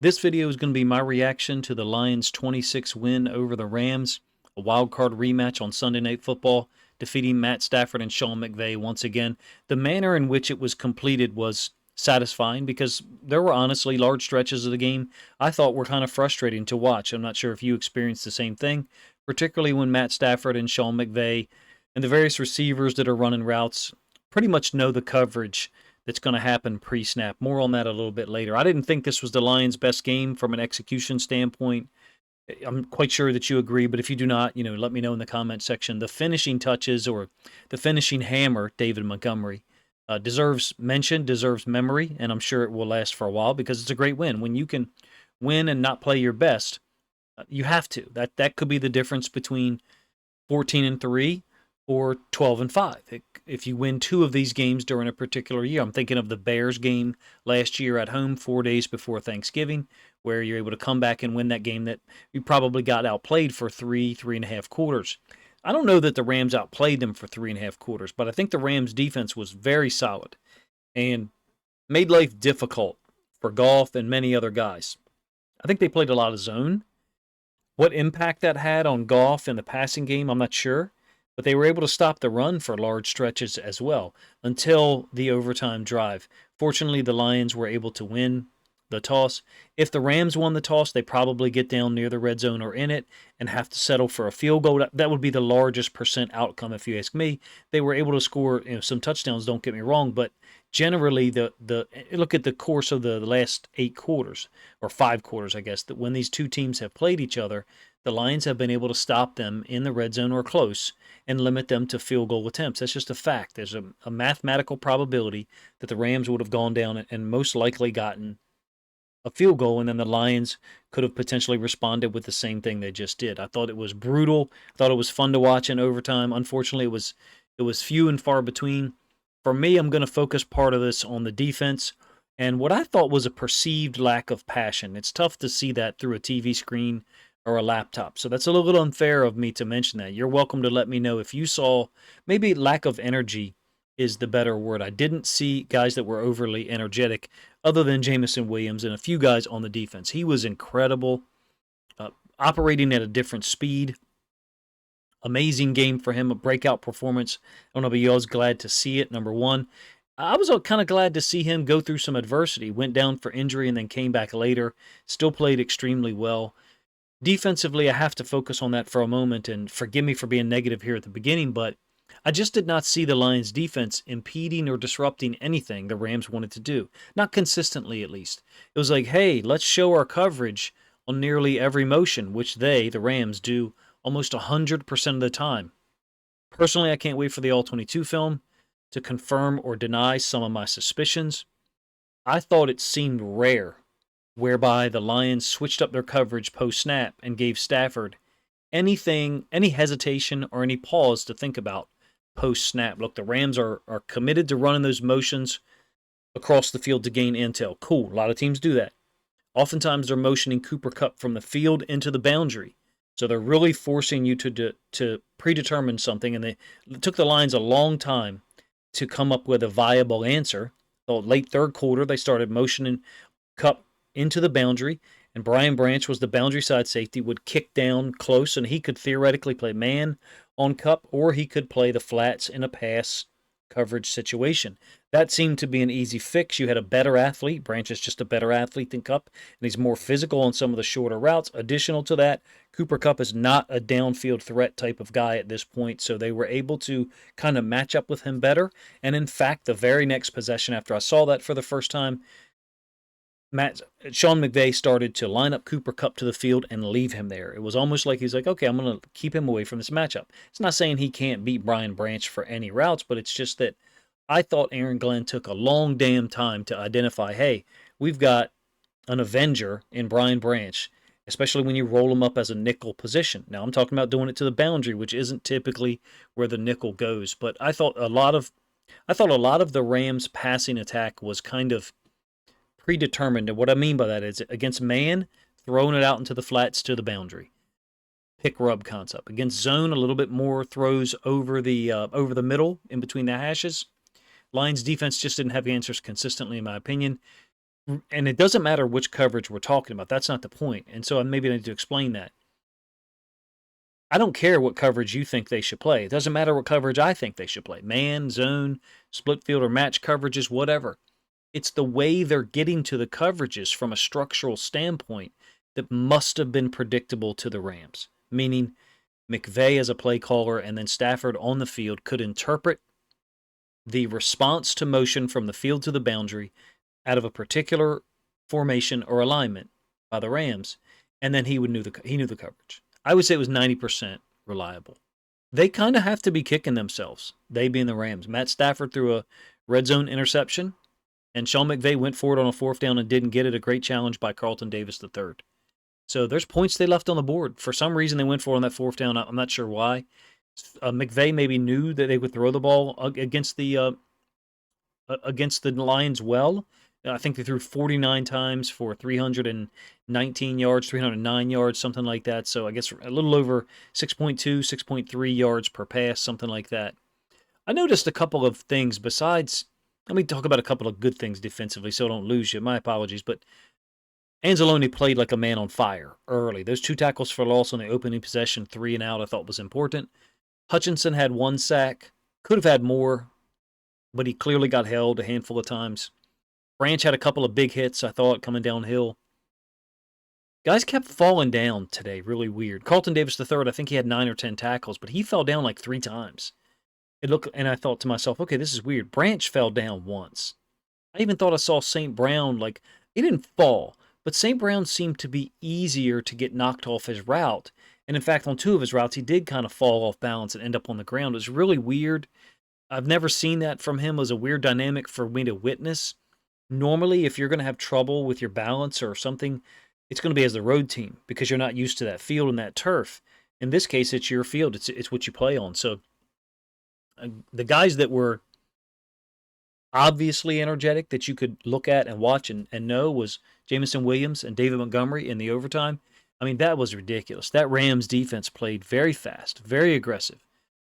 This video is going to be my reaction to the Lions' 26 win over the Rams, a wild card rematch on Sunday Night Football, defeating Matt Stafford and Sean McVay once again. The manner in which it was completed was satisfying because there were honestly large stretches of the game I thought were kind of frustrating to watch. I'm not sure if you experienced the same thing, particularly when Matt Stafford and Sean McVay and the various receivers that are running routes pretty much know the coverage that's going to happen pre-snap. More on that a little bit later. I didn't think this was the Lions' best game from an execution standpoint. I'm quite sure that you agree, but if you do not, let me know in the comment section. The finishing touches or the finishing hammer, David Montgomery, deserves mention, deserves memory, and I'm sure it will last for a while because it's a great win. When you can win and not play your best, you have to. That could be the difference between 14-3 or 12-5. If you win two of these games during a particular year, I'm thinking of the Bears game last year at home 4 days before Thanksgiving, where you're able to come back and win that game that you probably got outplayed for 3.5 quarters. I don't know that the Rams outplayed them for 3.5 quarters, but I think the Rams defense was very solid and made life difficult for Goff and many other guys. I think they played a lot of zone. What impact that had on Goff in the passing game, I'm not sure. But they were able to stop the run for large stretches as well until the overtime drive. Fortunately, the Lions were able to win the toss. If the Rams won the toss, they probably get down near the red zone or in it and have to settle for a field goal. That would be the largest percent outcome, if you ask me. They were able to score some touchdowns, don't get me wrong, but generally look at the course of the last 8 quarters, or 5 quarters, I guess, that when these two teams have played each other, the Lions have been able to stop them in the red zone or close and limit them to field goal attempts. That's just a fact. There's a mathematical probability that the Rams would have gone down and most likely gotten a field goal, and then the Lions could have potentially responded with the same thing they just did. I thought it was brutal. I thought it was fun to watch in overtime. Unfortunately, it was few and far between. For me, I'm going to focus part of this on the defense and what I thought was a perceived lack of passion. It's tough to see that through a TV screen or a laptop. So that's a little unfair of me to mention that. You're welcome to let me know if you saw maybe lack of energy is the better word. I didn't see guys that were overly energetic other than Jamison Williams and a few guys on the defense. He was incredible, operating at a different speed. Amazing game for him, a breakout performance. I don't know, but you was glad to see it, number one. I was kind of glad to see him go through some adversity. Went down for injury and then came back later. Still played extremely well. Defensively, I have to focus on that for a moment, and forgive me for being negative here at the beginning, but I just did not see the Lions' defense impeding or disrupting anything the Rams wanted to do. Not consistently, at least. It was like, hey, let's show our coverage on nearly every motion, which they, the Rams, do almost 100% of the time. Personally, I can't wait for the All-22 film to confirm or deny some of my suspicions. I thought it seemed rare whereby the Lions switched up their coverage post-snap and gave Stafford any hesitation or any pause to think about post-snap. Look, the Rams are committed to running those motions across the field to gain intel. Cool, a lot of teams do that. Oftentimes they're motioning Cooper Kupp from the field into the boundary. So they're really forcing you to predetermine something, and it took the Lions a long time to come up with a viable answer. The late third quarter, they started motioning Kupp into the boundary, and Brian Branch was the boundary side safety, would kick down close, and he could theoretically play man on Kupp, or he could play the flats in a pass coverage situation. That seemed to be an easy fix. You had a better athlete. Branch is just a better athlete than Kupp, and he's more physical on some of the shorter routes. Additional to that, Cooper Kupp is not a downfield threat type of guy at this point, so they were able to kind of match up with him better. And in fact, the very next possession after I saw that for the first time, Sean McVay started to line up Cooper Kupp to the field and leave him there. It was almost like he's like, okay, I'm going to keep him away from this matchup. It's not saying he can't beat Brian Branch for any routes, but it's just that I thought Aaron Glenn took a long damn time to identify, hey, we've got an Avenger in Brian Branch, especially when you roll him up as a nickel position. Now, I'm talking about doing it to the boundary, which isn't typically where the nickel goes. But I thought a lot of the Rams' passing attack was kind of predetermined. And what I mean by that is against man, throwing it out into the flats to the boundary. Pick rub concept. Against zone, a little bit more throws over the middle in between the hashes. Lions defense just didn't have answers consistently, in my opinion. And it doesn't matter which coverage we're talking about. That's not the point. And so maybe I need to explain that. I don't care what coverage you think they should play. It doesn't matter what coverage I think they should play. Man, zone, split field, or match coverages, whatever. It's the way they're getting to the coverages from a structural standpoint that must have been predictable to the Rams. Meaning McVay as a play caller and then Stafford on the field could interpret the response to motion from the field to the boundary out of a particular formation or alignment by the Rams, and then he knew the coverage. I would say it was 90% reliable. They kind of have to be kicking themselves, they being the Rams. Matt Stafford threw a red zone interception, and Sean McVay went for it on a fourth down and didn't get it. A great challenge by Carlton Davis III. So there's points they left on the board. For some reason, they went for it on that fourth down. I'm not sure why. McVay maybe knew that they would throw the ball against the Lions well. I think they threw 49 times for 319 yards, 309 yards, something like that. So I guess a little over 6.2, 6.3 yards per pass, something like that. I noticed a couple of things besides. Let me talk about a couple of good things defensively so I don't lose you. My apologies, but Anzalone played like a man on fire early. Those 2 tackles for loss on the opening possession, 3 and out, I thought was important. Hutchinson had 1 sack. Could have had more, but he clearly got held a handful of times. Branch had a couple of big hits, I thought, coming downhill. Guys kept falling down today, really weird. Carlton Davis III, I think he had 9 or 10 tackles, but he fell down like 3 times. And I thought to myself, okay, this is weird. Branch fell down once. I even thought I saw St. Brown, like, he didn't fall, but St. Brown seemed to be easier to get knocked off his route. And in fact, on 2 of his routes, he did kind of fall off balance and end up on the ground. It was really weird. I've never seen that from him. It was a weird dynamic for me to witness. Normally, if you're going to have trouble with your balance or something, it's going to be as the road team because you're not used to that field and that turf. In this case, it's your field. It's what you play on. So the guys that were obviously energetic that you could look at and watch and know was Jameson Williams and David Montgomery in the overtime. I mean, that was ridiculous. That Rams defense played very fast, very aggressive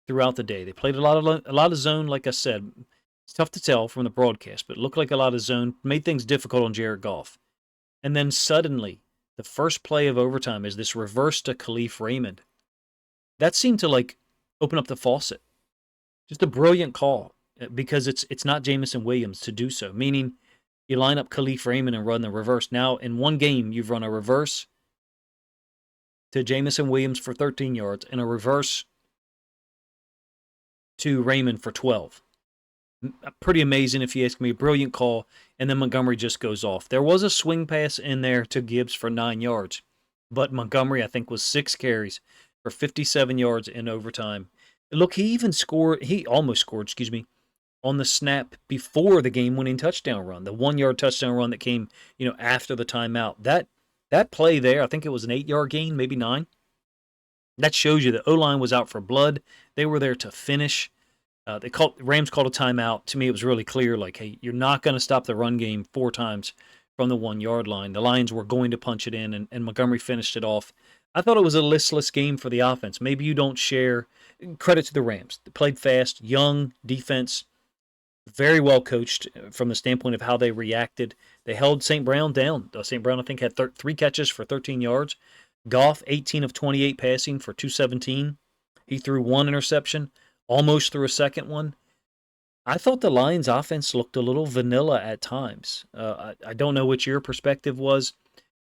throughout the day. They played a lot of zone, like I said. It's tough to tell from the broadcast, but it looked like a lot of zone. Made things difficult on Jared Goff. And then suddenly, the first play of overtime is this reverse to Khalif Raymond. That seemed to like open up the faucet. Just a brilliant call because it's not Jameson Williams to do so. Meaning, you line up Khalif Raymond and run the reverse. Now, in one game, you've run a reverse to Jameson Williams for 13 yards and a reverse to Raymond for 12. Pretty amazing, if you ask me. Brilliant call. And then Montgomery just goes off. There was a swing pass in there to Gibbs for 9 yards. But Montgomery, I think, was 6 carries for 57 yards in overtime. Look, he almost scored, on the snap before the game-winning touchdown run. The 1-yard touchdown run that came, after the timeout. That play there, I think it was an 8-yard gain, maybe 9. That shows you the O-line was out for blood. They were there to finish. Rams called a timeout. To me, it was really clear, like, hey, you're not going to stop the run game 4 times from the 1-yard line. The Lions were going to punch it in, and Montgomery finished it off. I thought it was a listless game for the offense. Maybe you don't share. Credit to the Rams. They played fast, young defense, very well coached from the standpoint of how they reacted. They held St. Brown down. St. Brown, I think, had 3 catches for 13 yards. Goff, 18 of 28 passing for 217. He threw 1 interception. Almost threw a second one. I thought the Lions' offense looked a little vanilla at times. I don't know what your perspective was.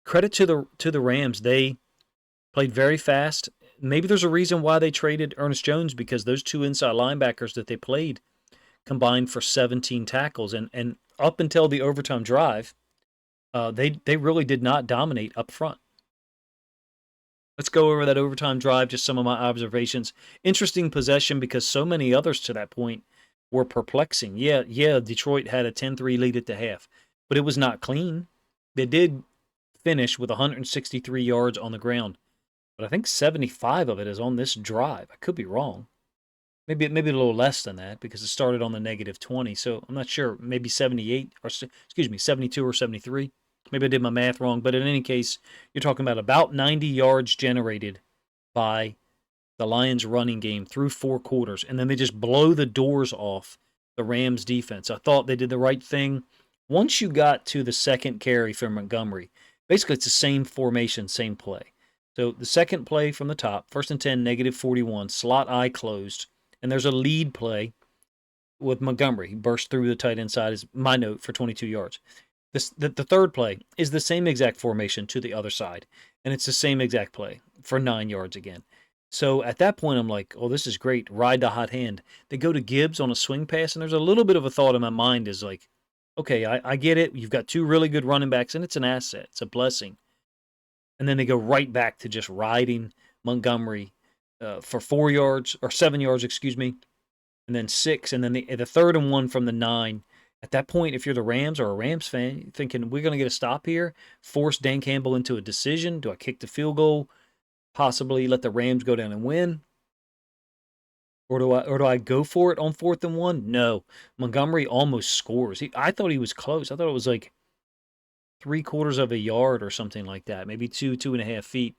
Credit to the Rams. They played very fast. Maybe there's a reason why they traded Ernest Jones, because those 2 inside linebackers that they played combined for 17 tackles. And up until the overtime drive, they really did not dominate up front. Let's go over that overtime drive, just some of my observations. Interesting possession because so many others to that point were perplexing. Yeah, Detroit had a 10-3 lead at the half, but it was not clean. They did finish with 163 yards on the ground, but I think 75 of it is on this drive. I could be wrong. Maybe a little less than that because it started on the -20, so I'm not sure. Maybe 72 or 73. Maybe I did my math wrong, but in any case, you're talking about 90 yards generated by the Lions running game through 4 quarters, and then they just blow the doors off the Rams defense. I thought they did the right thing. Once you got to the second carry for Montgomery, basically it's the same formation, same play. So the second play from the top, 1st and 10, -41, slot I closed, and there's a lead play with Montgomery. He burst through the tight end side, is my note, for 22 yards. The third play is the same exact formation to the other side, and it's the same exact play for 9 yards again. So at that point, I'm like, oh, this is great. Ride the hot hand. They go to Gibbs on a swing pass, and there's a little bit of a thought in my mind is like, okay, I get it. You've got two really good running backs, and it's an asset. It's a blessing. And then they go right back to just riding Montgomery for 4 yards, or 7 yards, excuse me, and then 6, and then the 3rd and 1 from the 9. At that point, if you're the Rams or a Rams fan, you're thinking, we're going to get a stop here, force Dan Campbell into a decision. Do I kick the field goal? Possibly let the Rams go down and win? Or do I go for it on 4th and 1? No. Montgomery almost scores. I thought he was close. I thought it was like 3/4 of a yard or something like that. Maybe 2.5 feet.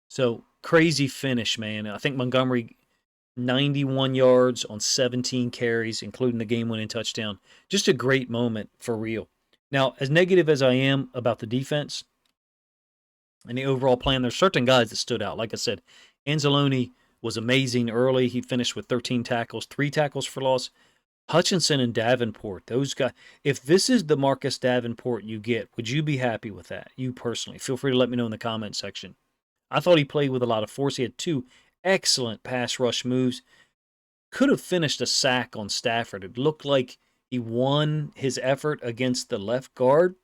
So crazy finish, man. I think Montgomery 91 yards on 17 carries, including the game-winning touchdown. Just a great moment for real. Now, as negative as I am about the defense and the overall plan, there's certain guys that stood out. Like I said, Anzalone was amazing early. He finished with 13 tackles, 3 tackles for loss. Hutchinson and Davenport, those guys. If this is the Marcus Davenport you get, would you be happy with that? You personally. Feel free to let me know in the comment section. I thought he played with a lot of force. He had 2 excellent pass rush moves. Could have finished a sack on Stafford. It looked like he won his effort against the left guard,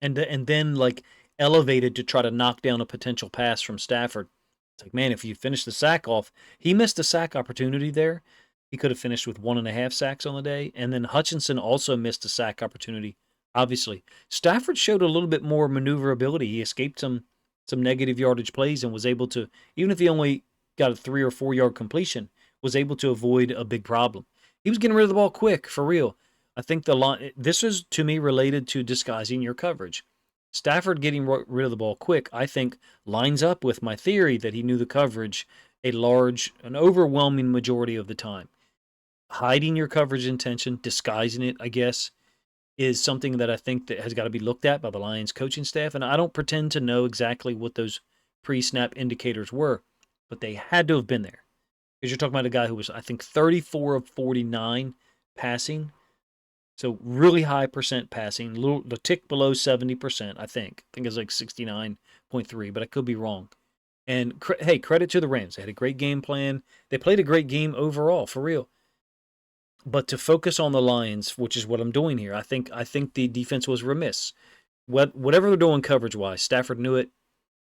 and then like elevated to try to knock down a potential pass from Stafford. It's like, man, if you finish the sack off, he missed a sack opportunity there. He could have finished with 1.5 sacks on the day, and then Hutchinson also missed a sack opportunity. Obviously, Stafford showed a little bit more maneuverability. He escaped some negative yardage plays and was able to, even if he only got a 3 or 4 yard completion, was able to avoid a big problem. He was getting rid of the ball quick, for real. I think this is, to me, related to disguising your coverage. Stafford getting rid of the ball quick, I think, lines up with my theory that he knew the coverage an overwhelming majority of the time. Hiding your coverage intention, disguising it, I guess, is something that I think that has got to be looked at by the Lions coaching staff. And I don't pretend to know exactly what those pre-snap indicators were, but they had to have been there. Because you're talking about a guy who was, I think, 34 of 49 passing. So really high percent passing, the tick below 70%, I think. I think it's like 69.3, but I could be wrong. And hey, credit to the Rams. They had a great game plan. They played a great game overall, for real. But to focus on the Lions, which is what I'm doing here, I think the defense was remiss. Whatever they're doing coverage-wise, Stafford knew it.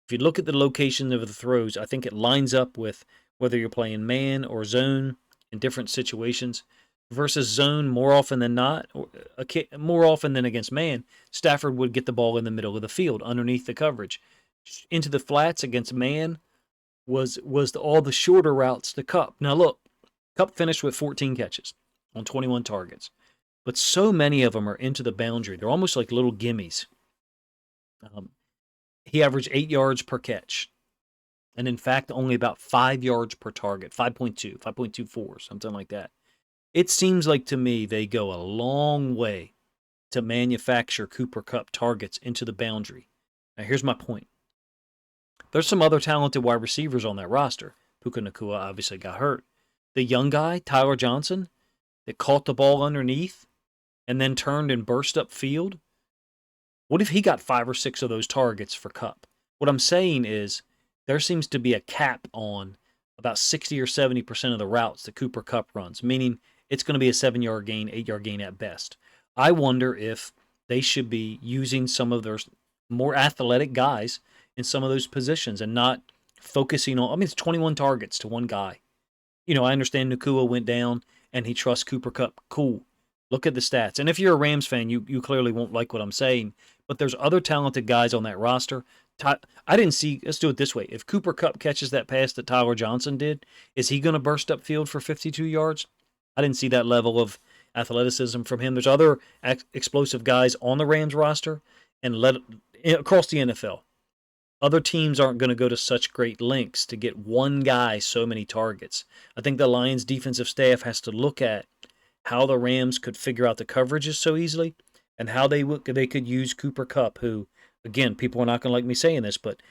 If you look at the location of the throws, I think it lines up with whether you're playing man or zone in different situations. Versus zone, more often than not, more often than against man, Stafford would get the ball in the middle of the field, underneath the coverage. Into the flats against man was all the shorter routes to Kupp. Now look, Kupp finished with 14 catches on 21 targets, but so many of them are into the boundary. They're almost like little gimmies. He averaged 8 yards per catch, and in fact, only about 5 yards per target, 5.2, 5.24, something like that. It seems like to me they go a long way to manufacture Cooper Kupp targets into the boundary. Now, here's my point. There's some other talented wide receivers on that roster. Puka Nacua obviously got hurt. The young guy, Tyler Johnson, that caught the ball underneath and then turned and burst upfield. What if he got 5 or 6 of those targets for Kupp? What I'm saying is there seems to be a cap on about 60 or 70% of the routes that Cooper Kupp runs, meaning it's going to be a 7-yard gain, 8-yard gain at best. I wonder if they should be using some of their more athletic guys in some of those positions and not focusing on, it's 21 targets to one guy. I understand Nacua went down and he trusts Cooper Kupp. Cool. Look at the stats. And if you're a Rams fan, you clearly won't like what I'm saying, but there's other talented guys on that roster. I didn't see, let's do it this way. If Cooper Kupp catches that pass that Tyler Johnson did, is he going to burst upfield for 52 yards? I didn't see that level of athleticism from him. There's other explosive guys on the Rams roster and across the NFL. Other teams aren't going to go to such great lengths to get one guy so many targets. I think the Lions defensive staff has to look at how the Rams could figure out the coverages so easily, and how they could use Cooper Kupp, who, again, people are not going to like me saying this, but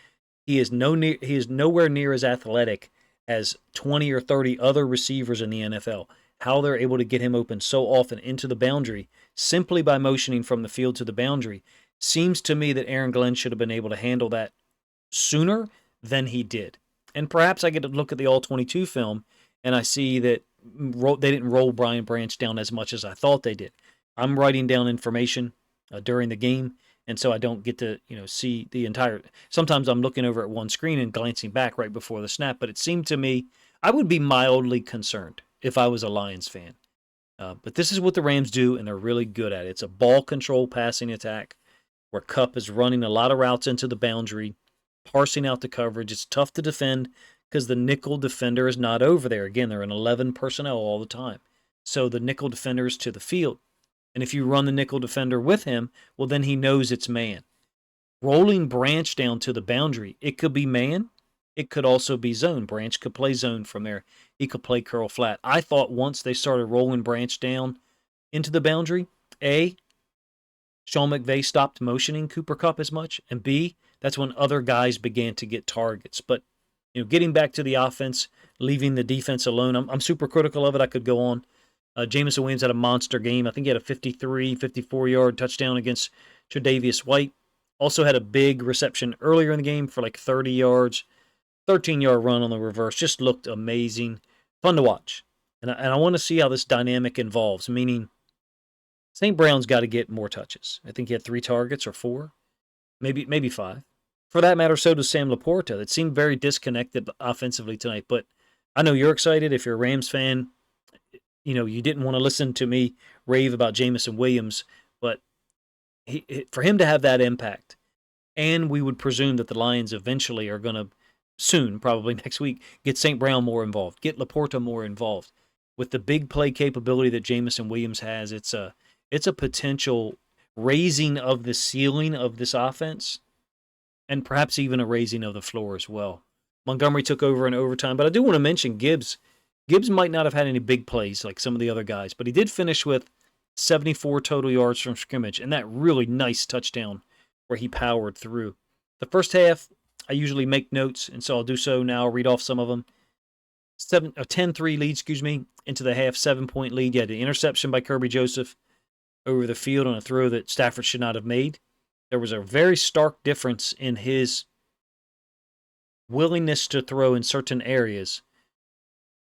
he is nowhere near as athletic as 20 or 30 other receivers in the NFL. How they're able to get him open so often into the boundary simply by motioning from the field to the boundary seems to me that Aaron Glenn should have been able to handle that sooner than he did. And perhaps I get to look at the All 22 film and I see that they didn't roll Brian Branch down as much as I thought they did. I'm writing down information during the game, and so I don't get to see the entire. Sometimes I'm looking over at one screen and glancing back right before the snap, but it seemed to me I would be mildly concerned if I was a Lions fan. But this is what the Rams do, and they're really good at it. It's a ball control passing attack where Kupp is running a lot of routes into the boundary, parsing out the coverage. It's tough to defend because the nickel defender is not over there. Again, they're in 11 personnel all the time. So the nickel defender is to the field. And if you run the nickel defender with him, well, then he knows it's man. Rolling Branch down to the boundary, it could be man. It could also be zone. Branch could play zone from there. He could play curl flat. I thought once they started rolling Branch down into the boundary, A, Sean McVay stopped motioning Cooper Kupp as much, and B, that's when other guys began to get targets. But getting back to the offense, leaving the defense alone, I'm super critical of it. I could go on. Jameson Williams had a monster game. I think he had a 53, 54-yard touchdown against Tre'Davious White. Also had a big reception earlier in the game for like 30 yards. 13-yard run on the reverse. Just looked amazing. Fun to watch. And I want to see how this dynamic involves, meaning St. Brown's got to get more touches. I think he had 3 targets or 4, maybe 5. For that matter, so does Sam Laporta. It seemed very disconnected offensively tonight. But I know you're excited. If you're a Rams fan, you didn't want to listen to me rave about Jameson Williams, but for him to have that impact, and we would presume that the Lions eventually are going to soon, probably next week, get St. Brown more involved, get Laporta more involved. With the big play capability that Jameson Williams has, it's a potential raising of the ceiling of this offense, and perhaps even a raising of the floor as well. Montgomery took over in overtime, but I do want to mention Gibbs. Gibbs might not have had any big plays like some of the other guys, but he did finish with 74 total yards from scrimmage and that really nice touchdown where he powered through. The first half, I usually make notes, and so I'll do so now. I'll read off some of them. 10-3 lead, into the half, 7-point lead. You had the interception by Kirby Joseph over the field on a throw that Stafford should not have made. There was a very stark difference in his willingness to throw in certain areas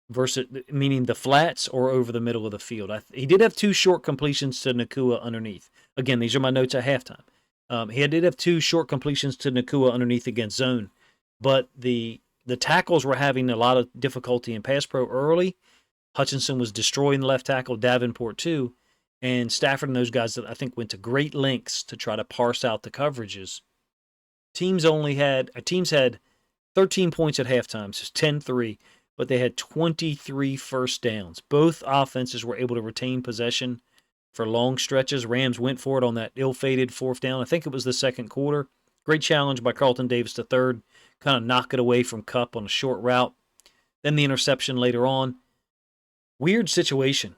versus meaning the flats or over the middle of the field. He did have 2 short completions to Nacua underneath. Again, these are my notes at halftime. He did have 2 short completions to Nacua underneath against zone, but the tackles were having a lot of difficulty in pass pro early. Hutchinson was destroying the left tackle, Davenport too, and Stafford and those guys that I think went to great lengths to try to parse out the coverages. Teams had 13 points at halftime, so 10-3. But they had 23 first downs. Both offenses were able to retain possession for long stretches. Rams went for it on that ill-fated 4th down. I think it was the second quarter. Great challenge by Carlton Davis III. Kind of knock it away from Kupp on a short route. Then the interception later on. Weird situation.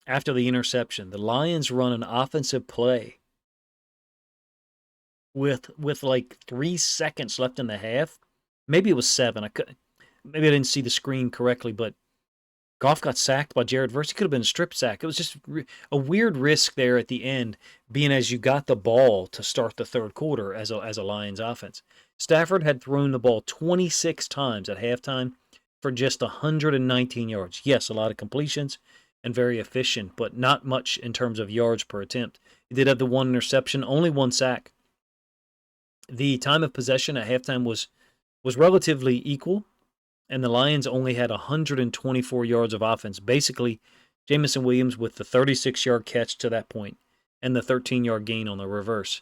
After the interception, the Lions run an offensive play with like 3 seconds left in the half. Maybe it was 7. Maybe I didn't see the screen correctly, but Goff got sacked by Jared Verse. He could have been a strip sack. It was just a weird risk there at the end, being as you got the ball to start the third quarter as a Lions offense. Stafford had thrown the ball 26 times at halftime for just 119 yards. Yes, a lot of completions and very efficient, but not much in terms of yards per attempt. He did have the 1 interception, only 1 sack. The time of possession at halftime was relatively equal, and the Lions only had 124 yards of offense. Basically, Jameson Williams with the 36-yard catch to that point and the 13-yard gain on the reverse.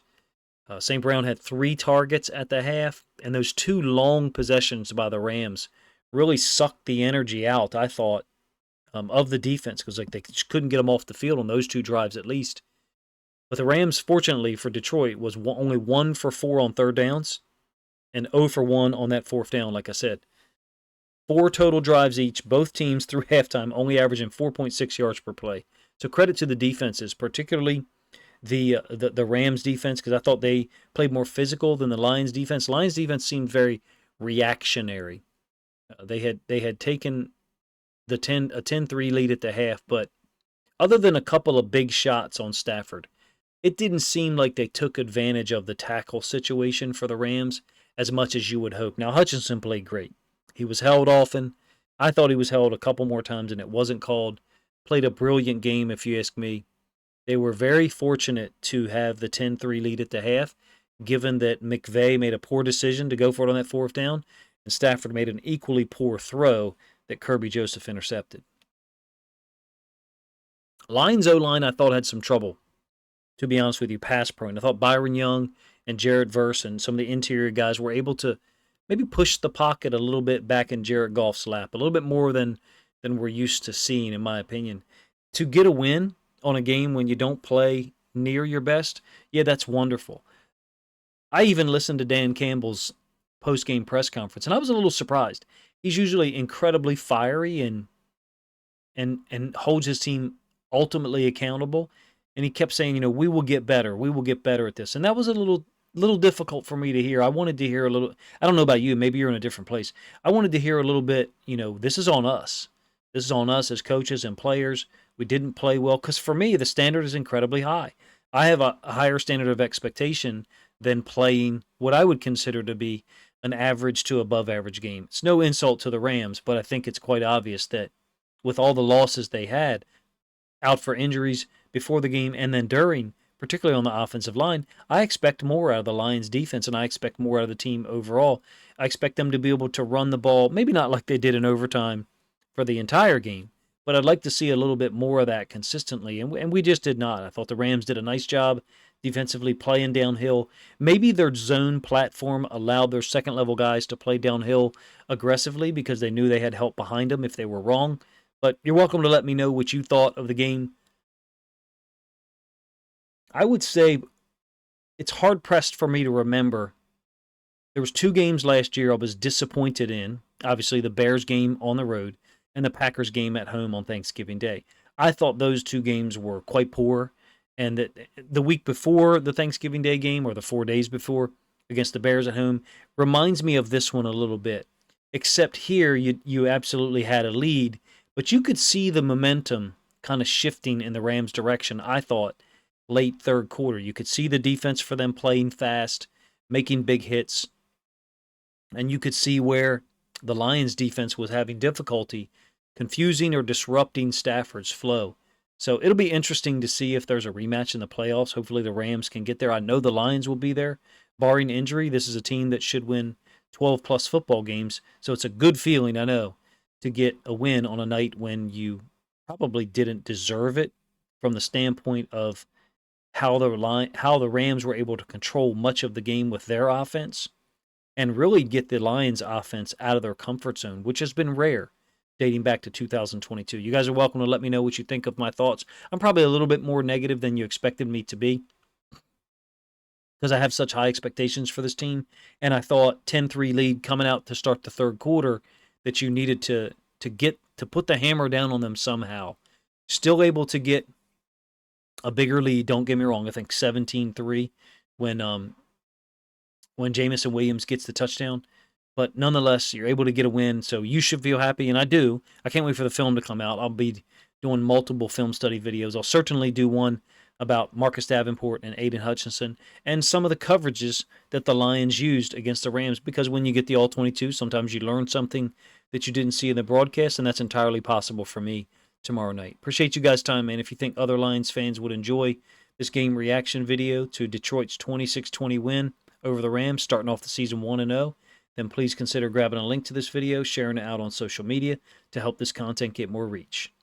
St. Brown had 3 targets at the half, and those 2 long possessions by the Rams really sucked the energy out, I thought, of the defense, because they just couldn't get them off the field on those 2 drives at least. But the Rams, fortunately for Detroit, was only 1 for 4 on 3rd downs and 0 for 1 on that 4th down, like I said. 4 total drives each. Both teams through halftime only averaging 4.6 yards per play. So credit to the defenses, particularly the Rams defense, because I thought they played more physical than the Lions defense. Lions defense seemed very reactionary. They had taken a 10-3 lead at the half, but other than a couple of big shots on Stafford, it didn't seem like they took advantage of the tackle situation for the Rams as much as you would hope. Now, Hutchinson played great. He was held often. I thought he was held a couple more times and it wasn't called. Played a brilliant game, if you ask me. They were very fortunate to have the 10-3 lead at the half, given that McVay made a poor decision to go for it on that fourth down, and Stafford made an equally poor throw that Kirby Joseph intercepted. Lions O-line, I thought, had some trouble, to be honest with you, pass prone. I thought Byron Young and Jared Verse and some of the interior guys were able to maybe push the pocket a little bit back in Jared Goff's lap, a little bit more than we're used to seeing, in my opinion. To get a win on a game when you don't play near your best, yeah, that's wonderful. I even listened to Dan Campbell's post-game press conference, and I was a little surprised. He's usually incredibly fiery and holds his team ultimately accountable. And he kept saying, we will get better. We will get better at this. And that was a little difficult for me to hear. I wanted to hear a little. I don't know about you. Maybe you're in a different place. I wanted to hear a little bit, this is on us. This is on us as coaches and players. We didn't play well. Because for me, the standard is incredibly high. I have a higher standard of expectation than playing what I would consider to be an average to above average game. It's no insult to the Rams, but I think it's quite obvious that with all the losses they had, out for injuries before the game and then during, particularly on the offensive line, I expect more out of the Lions defense and I expect more out of the team overall. I expect them to be able to run the ball, maybe not like they did in overtime for the entire game, but I'd like to see a little bit more of that consistently, and we just did not. I thought the Rams did a nice job defensively playing downhill. Maybe their zone platform allowed their second-level guys to play downhill aggressively because they knew they had help behind them if they were wrong. But you're welcome to let me know what you thought of the game. I would say it's hard-pressed for me to remember. There was 2 games last year I was disappointed in. Obviously, the Bears game on the road and the Packers game at home on Thanksgiving Day. I thought those 2 games were quite poor, and that the week before the Thanksgiving Day game, or the 4 days before, against the Bears at home, reminds me of this one a little bit. Except here, you absolutely had a lead, but you could see the momentum kind of shifting in the Rams' direction, I thought, late third quarter. You could see the defense for them playing fast, making big hits, and you could see where the Lions' defense was having difficulty confusing or disrupting Stafford's flow. So it'll be interesting to see if there's a rematch in the playoffs. Hopefully the Rams can get there. I know the Lions will be there. Barring injury, this is a team that should win 12-plus football games. So it's a good feeling, I know, to get a win on a night when you probably didn't deserve it from the standpoint of how the Rams were able to control much of the game with their offense and really get the Lions offense out of their comfort zone, which has been rare dating back to 2022. You guys are welcome to let me know what you think of my thoughts. I'm probably a little bit more negative than you expected me to be because I have such high expectations for this team, and I thought 10-3 lead coming out to start the third quarter that you needed to put the hammer down on them somehow. Still able to get a bigger lead, don't get me wrong. I think 17-3 when Jamison Williams gets the touchdown. But nonetheless, you're able to get a win, so you should feel happy, and I do. I can't wait for the film to come out. I'll be doing multiple film study videos. I'll certainly do one about Marcus Davenport and Aiden Hutchinson and some of the coverages that the Lions used against the Rams, because when you get the All-22, sometimes you learn something that you didn't see in the broadcast, and that's entirely possible for me tomorrow night. Appreciate you guys' time, man. If you think other Lions fans would enjoy this game reaction video to Detroit's 26-20 win over the Rams, starting off the season 1-0, then please consider grabbing a link to this video, sharing it out on social media to help this content get more reach.